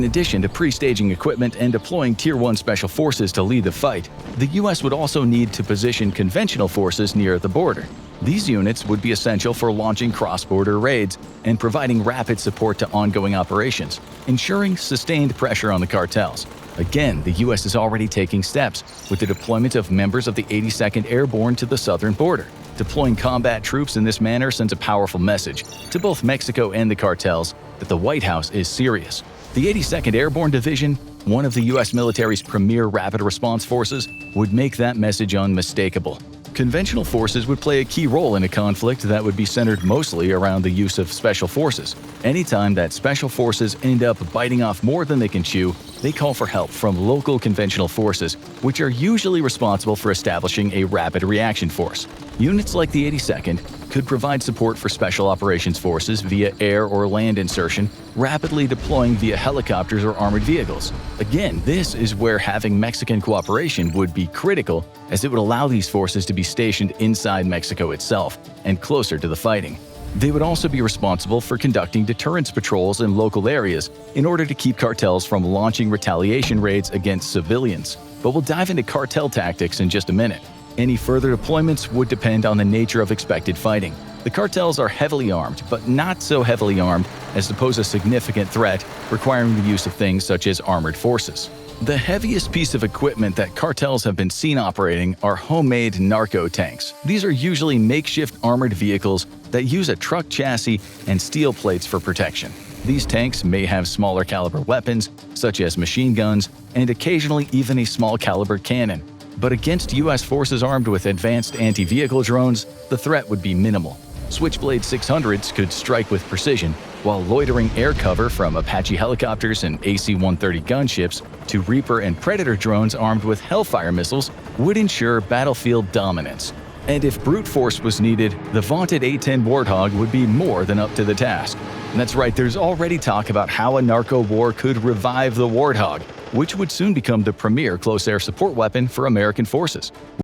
In addition to pre-staging equipment and deploying Tier 1 special forces to lead the fight, the U.S. would also need to position conventional forces near the border. These units would be essential for launching cross-border raids and providing rapid support to ongoing operations, ensuring sustained pressure on the cartels. Again, the U.S. is already taking steps with the deployment of members of the 82nd Airborne to the southern border. Deploying combat troops in this manner sends a powerful message to both Mexico and the cartels that the White House is serious. The 82nd Airborne Division, one of the U.S. military's premier rapid response forces, would make that message unmistakable. Conventional forces would play a key role in a conflict that would be centered mostly around the use of special forces. Anytime that special forces end up biting off more than they can chew, they call for help from local conventional forces, which are usually responsible for establishing a rapid reaction force. Units like the 82nd could provide support for special operations forces via air or land insertion, rapidly deploying via helicopters or armored vehicles. Again, this is where having Mexican cooperation would be critical, as it would allow these forces to be stationed inside Mexico itself and closer to the fighting. They would also be responsible for conducting deterrence patrols in local areas in order to keep cartels from launching retaliation raids against civilians. But we'll dive into cartel tactics in just a minute. Any further deployments would depend on the nature of expected fighting. The cartels are heavily armed, but not so heavily armed as to pose a significant threat, requiring the use of things such as armored forces. The heaviest piece of equipment that cartels have been seen operating are homemade narco tanks. These are usually makeshift armored vehicles that use a truck chassis and steel plates for protection. These tanks may have smaller caliber weapons, such as machine guns, and occasionally even a small caliber cannon. But against U.S. forces armed with advanced anti-vehicle drones, the threat would be minimal. Switchblade 600s could strike with precision, while loitering air cover from Apache helicopters and AC-130 gunships to Reaper and Predator drones armed with Hellfire missiles would ensure battlefield dominance. And if brute force was needed, the vaunted A-10 Warthog would be more than up to the task. And that's right, there's already talk about how a narco war could revive the Warthog, which would soon become the premier close air support weapon for American forces.